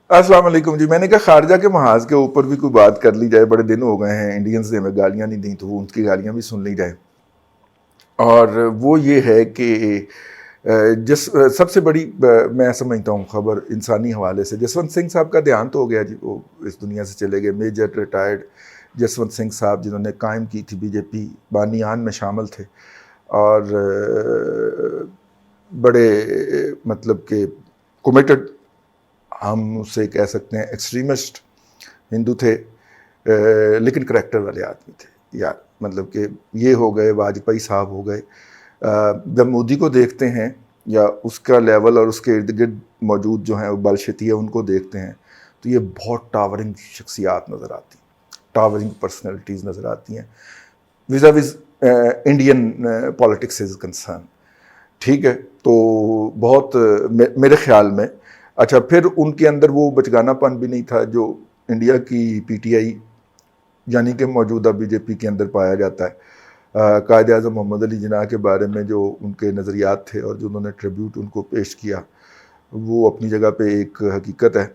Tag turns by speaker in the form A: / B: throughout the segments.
A: السلام علیکم جی. میں نے کہا خارجہ کے محاذ کے اوپر بھی کوئی بات کر لی جائے. بڑے دن ہو گئے ہیں انڈینز نے ہمیں گالیاں نہیں دیں تو ان کی گالیاں بھی سن لی جائے. اور وہ یہ ہے کہ سب سے بڑی میں سمجھتا ہوں خبر انسانی حوالے سے جسونت سنگھ صاحب کا دیہانت ہو گیا جی. وہ اس دنیا سے چلے گئے. میجر ریٹائرڈ جسونت سنگھ صاحب جنہوں نے قائم کی تھی بی جے پی، بانیان میں شامل تھے اور بڑے مطلب کہ کمیٹڈ، ہم اسے کہہ سکتے ہیں ایکسٹریمسٹ ہندو تھے، لیکن کریکٹر والے آدمی تھے یار. مطلب کہ یہ ہو گئے، واجپئی صاحب ہو گئے. جب مودی کو دیکھتے ہیں یا اس کا لیول اور اس کے ارد گرد موجود جو ہیں وہ بلشتیہ ان کو دیکھتے ہیں تو یہ بہت ٹاورنگ شخصیات نظر آتی ہیں، ٹاورنگ پرسنالٹیز نظر آتی ہیں visa was Indian politics is concern. ٹھیک ہے، تو بہت میرے خیال میں اچھا پھر ان کے اندر وہ بچگانہ پن بھی نہیں تھا جو انڈیا کی پی ٹی آئی یعنی کہ موجودہ بی جے پی کے اندر پایا جاتا ہے. قائد اعظم محمد علی جناح کے بارے میں جو ان کے نظریات تھے اور جو انہوں نے ٹریبیوٹ ان کو پیش کیا وہ اپنی جگہ پہ ایک حقیقت ہے.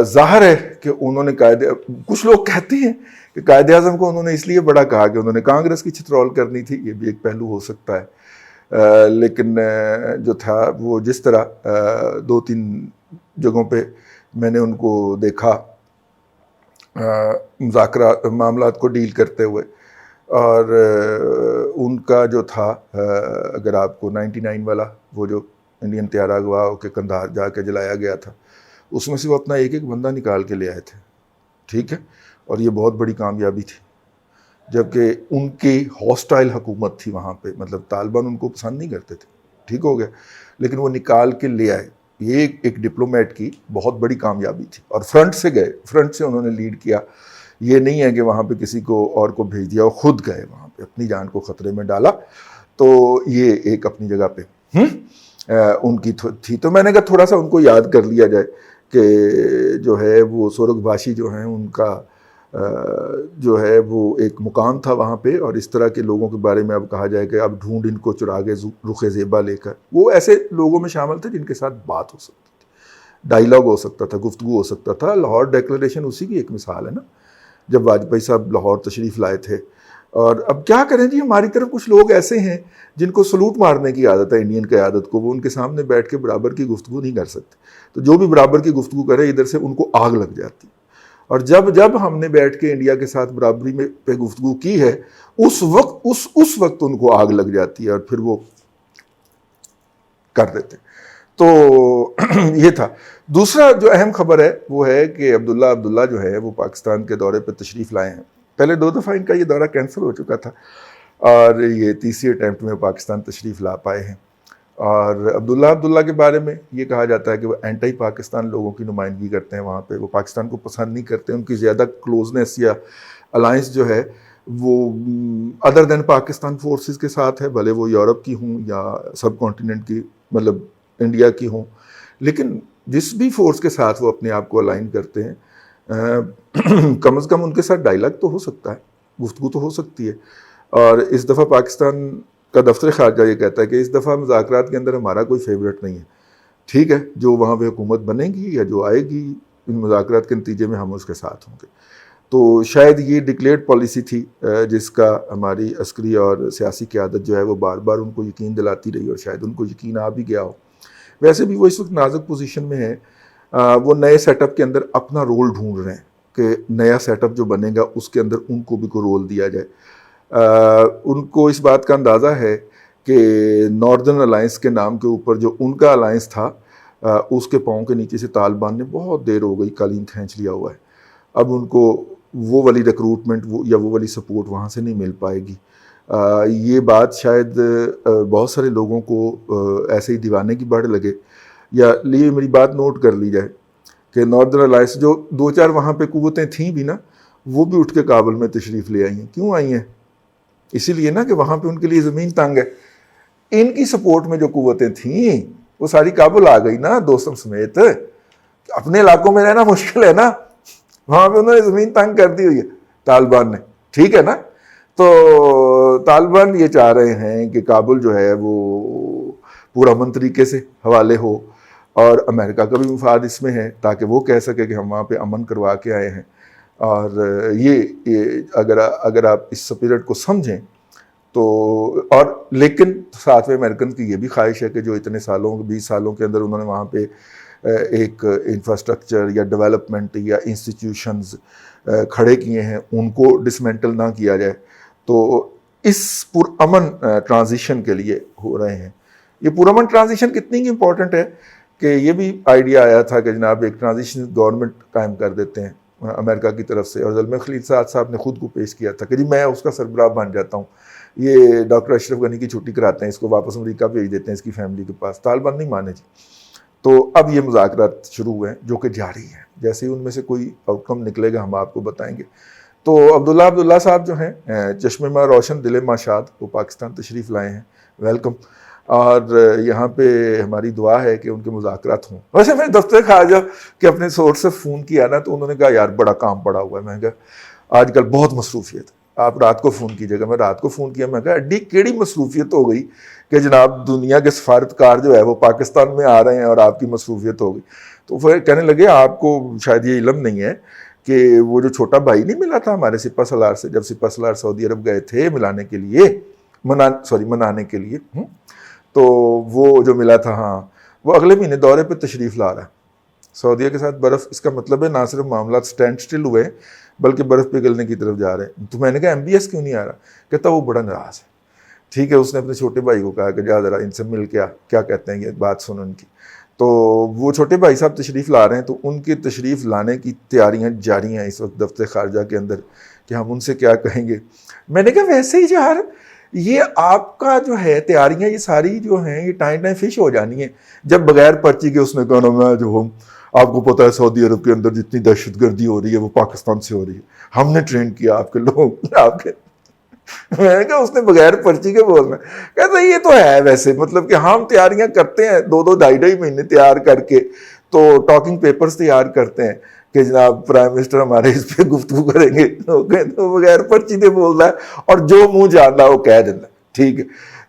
A: ظاہر ہے کہ انہوں نے کچھ لوگ کہتے ہیں کہ قائد اعظم کو انہوں نے اس لیے بڑا کہا کہ انہوں نے کانگریس کی چھترول کرنی تھی. یہ بھی ایک پہلو ہو سکتا ہے. لیکن جو تھا وہ جس طرح دو تین جگہوں پہ میں نے ان کو دیکھا مذاکرات معاملات کو ڈیل کرتے ہوئے، اور ان کا جو تھا اگر آپ کو 99 والا وہ جو انڈین طیارہ اغوا ہو کے قندھار جا کے جلایا گیا تھا، اس میں سے وہ اپنا ایک ایک بندہ نکال کے لے آئے تھے. ٹھیک ہے، اور یہ بہت بڑی کامیابی تھی، جبکہ ان کی ہاسٹائل حکومت تھی وہاں پہ. مطلب طالبان ان کو پسند نہیں کرتے تھے. ٹھیک ہو گیا، لیکن وہ نکال کے لے آئے. یہ ایک ڈپلومیٹ کی بہت بڑی کامیابی تھی. اور فرنٹ سے گئے، فرنٹ سے انہوں نے لیڈ کیا. یہ نہیں ہے کہ وہاں پہ کسی کو اور کو بھیج دیا، وہ خود گئے وہاں پہ، اپنی جان کو خطرے میں ڈالا. تو یہ ایک اپنی جگہ پہ ان کی تھی. تو میں نے کہا تھوڑا سا ان کو یاد کر لیا جائے کہ جو ہے وہ سورگ باشی جو ہیں ان کا جو ہے وہ ایک مقام تھا وہاں پہ. اور اس طرح کے لوگوں کے بارے میں اب کہا جائے کہ اب ڈھونڈ ان کو چراغ رخ زیبا لے کر، وہ ایسے لوگوں میں شامل تھے جن کے ساتھ بات ہو سکتی تھی، ڈائیلاگ ہو سکتا تھا، گفتگو ہو سکتا تھا. لاہور ڈیکلریشن اسی کی ایک مثال ہے نا، جب واجپئی صاحب لاہور تشریف لائے تھے. اور اب کیا کریں جی، ہماری طرف کچھ لوگ ایسے ہیں جن کو سلوٹ مارنے کی عادت ہے انڈین قیادت کو. وہ ان کے سامنے بیٹھ کے برابر کی گفتگو نہیں کر سکتے، تو جو بھی برابر کی گفتگو کرے ادھر سے ان کو آگ لگ جاتی. اور جب ہم نے بیٹھ کے انڈیا کے ساتھ برابری میں پہ گفتگو کی ہے، اس وقت ان کو آگ لگ جاتی ہے اور پھر وہ کر دیتے. تو یہ تھا. دوسرا جو اہم خبر ہے وہ ہے کہ عبداللہ جو ہے وہ پاکستان کے دورے پہ تشریف لائے ہیں. پہلے 2 دفعہ ان کا یہ دورہ کینسل ہو چکا تھا اور یہ تیسری اٹیمپٹ میں پاکستان تشریف لا پائے ہیں. اور عبداللہ کے بارے میں یہ کہا جاتا ہے کہ وہ اینٹی پاکستان لوگوں کی نمائندگی کرتے ہیں وہاں پہ. وہ پاکستان کو پسند نہیں کرتے. ان کی زیادہ کلوزنس یا الائنس جو ہے وہ ادر دین پاکستان فورسز کے ساتھ ہے، بھلے وہ یورپ کی ہوں یا سب کانٹیننٹ کی، مطلب انڈیا کی ہوں. لیکن جس بھی فورس کے ساتھ وہ اپنے آپ کو الائن کرتے ہیں، کم از کم ان کے ساتھ ڈائیلاگ تو ہو سکتا ہے، گفتگو تو ہو سکتی ہے. اور اس دفعہ پاکستان کا دفتر خارجہ یہ کہتا ہے کہ اس دفعہ مذاکرات کے اندر ہمارا کوئی فیورٹ نہیں ہے. ٹھیک ہے، جو وہاں پہ حکومت بنے گی یا جو آئے گی ان مذاکرات کے نتیجے میں ہم اس کے ساتھ ہوں گے. تو شاید یہ ڈکلیئرڈ پالیسی تھی جس کا ہماری عسکری اور سیاسی قیادت جو ہے وہ بار بار ان کو یقین دلاتی رہی، اور شاید ان کو یقین آ بھی گیا ہو. ویسے بھی وہ اس وقت نازک پوزیشن میں ہے. وہ نئے سیٹ اپ کے اندر اپنا رول ڈھونڈ رہے ہیں کہ نیا سیٹ اپ جو بنے گا اس کے اندر ان کو بھی کوئی رول دیا جائے. ان کو اس بات کا اندازہ ہے کہ ناردرن الائنس کے نام کے اوپر جو ان کا الائنس تھا اس کے پاؤں کے نیچے سے طالبان نے بہت دیر ہو گئی قالین کھینچ لیا ہوا ہے. اب ان کو وہ والی ریکروٹمنٹ یا وہ والی سپورٹ وہاں سے نہیں مل پائے گی. یہ بات شاید بہت سارے لوگوں کو ایسے ہی دیوانے کی بڑھ لگے، یا لیے میری بات نوٹ کر لی جائے کہ ناردرن الائنس جو 2-4 وہاں پہ قوتیں تھیں بھی نا، وہ بھی اٹھ کے کابل میں تشریف لے آئی ہیں. کیوں آئی ہیں؟ اسی لیے نا کہ وہاں پہ ان کے لیے زمین تنگ ہے. ان کی سپورٹ میں جو قوتیں تھیں وہ ساری کابل آ گئی نا دوستم سمیت. اپنے علاقوں میں رہنا مشکل ہے نا، وہاں پہ انہوں نے زمین تنگ کر دی ہوئی ہے طالبان نے. ٹھیک ہے نا. تو طالبان یہ چاہ رہے ہیں کہ کابل جو ہے وہ پورا امن طریقے سے حوالے ہو، اور امریکہ کا بھی مفاد اس میں ہے تاکہ وہ کہہ سکے کہ ہم وہاں پہ امن کروا کے آئے ہیں. اور یہ اگر آپ اس سپرٹ کو سمجھیں تو اور لیکن ساتھ میں امریکن کی یہ بھی خواہش ہے کہ جو اتنے سالوں 20 سالوں کے اندر انہوں نے وہاں پہ ایک انفراسٹرکچر یا ڈیولپمنٹ یا انسٹیٹیوشنز کھڑے کیے ہیں ان کو ڈسمینٹل نہ کیا جائے. تو اس پرامن ٹرانزیشن کے لیے ہو رہے ہیں. یہ پرامن ٹرانزیشن کتنی امپورٹنٹ ہے کہ یہ بھی آئیڈیا آیا تھا کہ جناب ایک ٹرانزیشن گورنمنٹ قائم کر دیتے ہیں امریکہ کی طرف سے, اور زلمے خلیل صاحب نے خود کو پیش کیا تھا کہ جی میں اس کا سربراہ بن جاتا ہوں. یہ ڈاکٹر اشرف غنی کی چھٹی کراتے ہیں, اس کو واپس امریکہ بھیج دیتے ہیں اس کی فیملی کے پاس. طالبان نہیں مانے جی. تو اب یہ مذاکرات شروع ہوئے ہیں جو کہ جاری ہیں. جیسے ہی ان میں سے کوئی آؤٹ کم نکلے گا ہم آپ کو بتائیں گے. تو عبداللہ صاحب جو ہیں چشم ماں روشن دل ماں شاد, وہ پاکستان تشریف لائے ہیں. ویلکم. اور یہاں پہ ہماری دعا ہے کہ ان کے مذاکرات ہوں. ویسے میں دفتر خارجہ کے اپنے سورس سے فون کیا نا تو انہوں نے کہا یار بڑا کام پڑا ہوا ہے. میں نے کہا آج کل بہت مصروفیت, آپ رات کو فون کیجیے گا. میں رات کو فون کیا, میں کہا اڈی کیڑی مصروفیت ہو گئی کہ جناب دنیا کے سفارتکار جو ہے وہ پاکستان میں آ رہے ہیں اور آپ کی مصروفیت ہو گئی. تو پھر کہنے لگے آپ کو شاید یہ علم نہیں ہے کہ وہ جو چھوٹا بھائی نہیں ملا تھا ہمارے سپہ سالار سے, جب سپہ سالار سعودی عرب گئے تھے منانے کے لیے, تو وہ جو ملا تھا, ہاں وہ اگلے مہینے دورے پہ تشریف لا رہا ہے سعودیہ کے ساتھ. برف, اس کا مطلب ہے نہ صرف معاملات سٹینڈ سٹل ہوئے بلکہ برف پگھلنے کی طرف جا رہے ہیں. تو میں نے کہا ایم بی ایس کیوں نہیں آ رہا؟ کہتا وہ بڑا ناراض ہے. ٹھیک ہے, اس نے اپنے چھوٹے بھائی کو کہا کہ جا ذرا ان سے مل کے کیا کہتے ہیں, یہ بات سن ان کی. تو وہ چھوٹے بھائی صاحب تشریف لا رہے ہیں, تو ان کے تشریف لانے کی تیاریاں جاری ہیں اس وقت دفتر خارجہ کے اندر کہ ہم ان سے کیا کہیں گے. میں نے کہا ویسے ہی یار یہ آپ کا جو ہے تیاریاں یہ ساری جو ہیں یہ ٹائم فش ہو جانی ہیں جب بغیر پرچی کے اس نے کہا میں جو ہوں آپ کو پتہ ہے سعودی عرب کے اندر جتنی دہشت گردی ہو رہی ہے وہ پاکستان سے ہو رہی ہے, ہم نے ٹرین کیا آپ کے لوگ آپ کے. میں نے کہا اس نے بغیر پرچی کے بولنا. کہتا یہ تو ہے ویسے, مطلب کہ ہم تیاریاں کرتے ہیں 2-2 مہینے تیار کر کے, تو ٹاکنگ پیپرز تیار کرتے ہیں کہ جناب پرائم منسٹر ہمارے اس پہ گفتگو کریں گے, تو بغیر پرچی کے بول رہا ہے اور جو منہ جان رہا وہ کہہ دینا. ٹھیک ہے,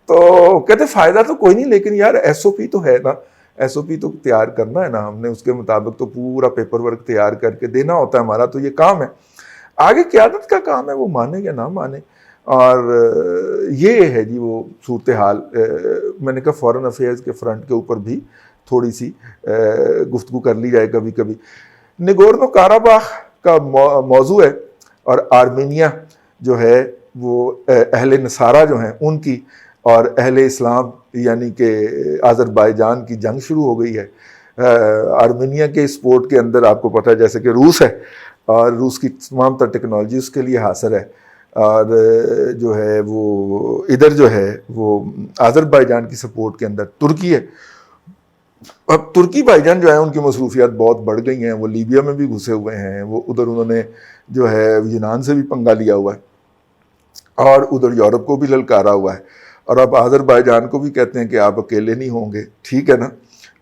A: تو کہتے فائدہ تو کوئی نہیں, لیکن یار ایس او پی تو ہے نا, ایس او پی تو تیار کرنا ہے نا ہم نے, اس کے مطابق تو پورا پیپر ورک تیار کر کے دینا ہوتا ہے ہمارا, تو یہ کام ہے. آگے قیادت کا کام ہے, وہ مانے یا نہ مانے. اور یہ ہے جی وہ صورتحال. میں نے کہا فورن افیئرز کے فرنٹ کے اوپر بھی تھوڑی سی گفتگو کر لی جائے کبھی کبھی. نگورنو کاراباخ کا موضوع ہے, اور آرمینیا جو ہے وہ اہل نصارہ جو ہیں ان کی اور اہل اسلام یعنی کہ آذربائیجان کی جنگ شروع ہو گئی ہے. آرمینیا کے سپورٹ کے اندر آپ کو پتہ ہے جیسے کہ روس ہے, اور روس کی تمام تر ٹیکنالوجی اس کے لیے حاصل ہے, اور جو ہے وہ ادھر جو ہے وہ آذربائیجان کی سپورٹ کے اندر ترکی ہے. اب ترکی بھائی جان جو ہے ان کی مصروفیات بہت بڑھ گئی ہیں, وہ لیبیا میں بھی گھسے ہوئے ہیں, وہ ادھر انہوں نے جو ہے یونان سے بھی پنگا لیا ہوا ہے, اور ادھر یورپ کو بھی للکارا ہوا ہے, اور اب آذربائیجان کو بھی کہتے ہیں کہ آپ اکیلے نہیں ہوں گے. ٹھیک ہے نا,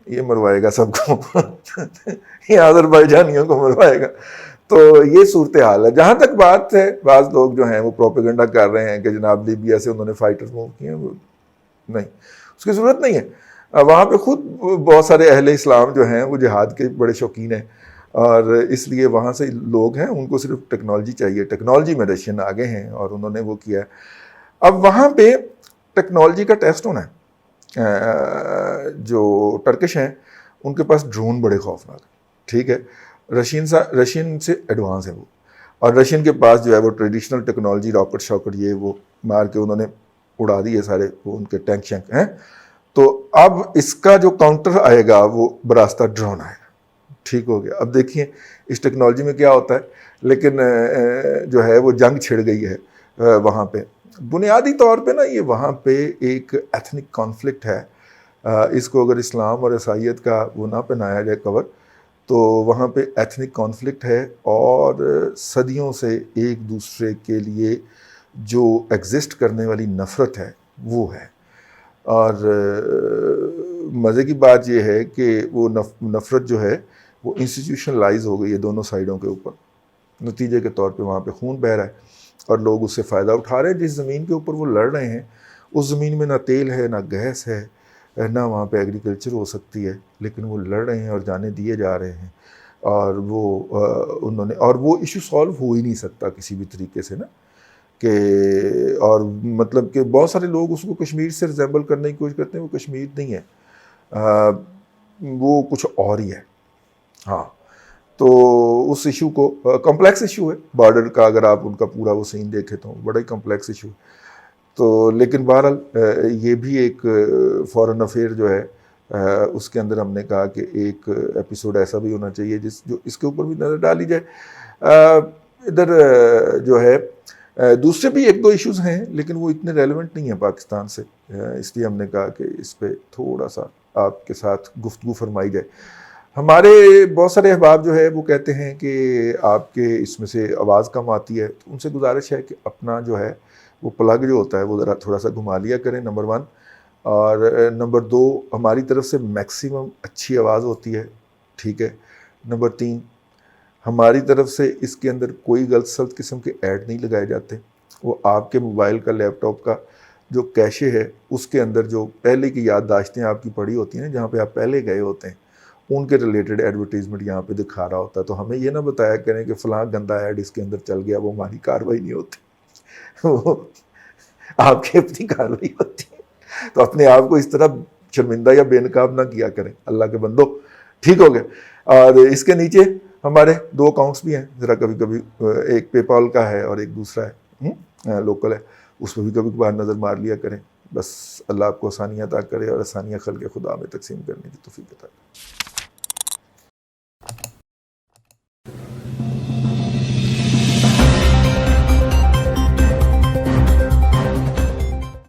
A: یہ مروائے گا سب کو یہ آذربائیجانیوں کو مروائے گا. تو یہ صورتحال ہے. جہاں تک بات ہے, بعض لوگ جو ہیں وہ پروپیگنڈا کر رہے ہیں کہ جناب لیبیا سے انہوں نے فائٹر موو کیے ہیں, وہ نہیں, اس کی ضرورت نہیں ہے. وہاں پہ خود بہت سارے اہل اسلام جو ہیں وہ جہاد کے بڑے شوقین ہیں, اور اس لیے وہاں سے لوگ ہیں, ان کو صرف ٹیکنالوجی چاہیے. ٹیکنالوجی میں رشین آگے ہیں اور انہوں نے وہ کیا ہے. اب وہاں پہ ٹیکنالوجی کا ٹیسٹ ہونا ہے. جو ٹرکش ہیں ان کے پاس ڈرون بڑے خوفناک ہیں. ٹھیک ہے, رشین سے ایڈوانس ہے وہ, اور رشین کے پاس جو ہے وہ ٹریڈیشنل ٹیکنالوجی راکٹ شاکٹ یہ وہ مار کے انہوں نے اڑا دیے سارے وہ ان کے ٹینک شینک ہیں. تو اب اس کا جو کاؤنٹر آئے گا وہ براستہ ڈرون آئے گا. ٹھیک ہو گیا. اب دیکھیے اس ٹیکنالوجی میں کیا ہوتا ہے, لیکن جو ہے وہ جنگ چھڑ گئی ہے وہاں پہ. بنیادی طور پہ نا یہ وہاں پہ ایک ایتھنک کانفلکٹ ہے. اس کو اگر اسلام اور عیسائیت کا وہ نہ پہنایا جائے کور, تو وہاں پہ ایتھنک کانفلکٹ ہے, اور صدیوں سے ایک دوسرے کے لیے جو ایگزسٹ کرنے والی نفرت ہے وہ ہے. اور مزے کی بات یہ ہے کہ وہ نفرت جو ہے وہ انسٹیٹیوشنلائز ہو گئی ہے دونوں سائڈوں کے اوپر. نتیجے کے طور پہ وہاں پہ خون بہہ رہا ہے اور لوگ اس سے فائدہ اٹھا رہے ہیں. جس زمین کے اوپر وہ لڑ رہے ہیں اس زمین میں نہ تیل ہے نہ گیس ہے نہ وہاں پہ ایگریکلچر ہو سکتی ہے، لیکن وہ لڑ رہے ہیں اور جانے دیے جا رہے ہیں، اور وہ انہوں نے، اور وہ ایشو سالو ہو ہی نہیں سکتا کسی بھی طریقے سے نا، کہ اور مطلب کہ بہت سارے لوگ اس کو کشمیر سے ریزیمبل کرنے کی کوشش کرتے ہیں، وہ کشمیر نہیں ہے، وہ کچھ اور ہی ہے. ہاں تو اس ایشو کو، کمپلیکس ایشو ہے بارڈر کا، اگر آپ ان کا پورا وہ سین دیکھیں تو بڑا ہی کمپلیکس ایشو ہے. تو لیکن بہرحال یہ بھی ایک فورن افیئر جو ہے، اس کے اندر ہم نے کہا کہ ایک ایپیسوڈ ایسا بھی ہونا چاہیے جو اس کے اوپر بھی نظر ڈالی جائے. ادھر جو ہے دوسرے بھی ایک دو ایشوز ہیں، لیکن وہ اتنے ریلیونٹ نہیں ہیں پاکستان سے، اس لیے ہم نے کہا کہ اس پہ تھوڑا سا آپ کے ساتھ گفتگو فرمائی جائے. ہمارے بہت سارے احباب جو ہے وہ کہتے ہیں کہ آپ کے اس میں سے آواز کم آتی ہے، تو ان سے گزارش ہے کہ اپنا جو ہے وہ پلگ جو ہوتا ہے وہ ذرا تھوڑا سا گھما لیا کریں، نمبر 1. اور نمبر 2، ہماری طرف سے میکسیمم اچھی آواز ہوتی ہے، ٹھیک ہے. نمبر 3، ہماری طرف سے اس کے اندر کوئی غلط سلط قسم کے ایڈ نہیں لگائے جاتے. وہ آپ کے موبائل کا، لیپ ٹاپ کا جو کیشے ہے، اس کے اندر جو پہلے کی یادداشتیں آپ کی پڑی ہوتی ہیں، جہاں پہ آپ پہلے گئے ہوتے ہیں، ان کے ریلیٹڈ ایڈورٹیزمنٹ یہاں پہ دکھا رہا ہوتا ہے. تو ہمیں یہ نہ بتایا کریں کہ فلاں گندا ایڈ اس کے اندر چل گیا، وہ ہماری کارروائی نہیں ہوتی، وہ آپ کی اپنی کارروائی ہوتی ہے. تو اپنے آپ کو اس طرح شرمندہ یا بے نقاب نہ کیا کریں، اللہ کے بندو، ٹھیک ہو گیا. اور اس کے نیچے ہمارے 2 اکاؤنٹس بھی ہیں، ذرا کبھی کبھی ایک پے پال کا ہے اور ایک دوسرا ہے لوکل ہے، اس پہ بھی کبھی کبھار نظر مار لیا کریں. بس اللہ آپ کو آسانیاں عطا کرے اور آسانیاں خلق خدا میں تقسیم کرنے کی توفیق عطا کرے.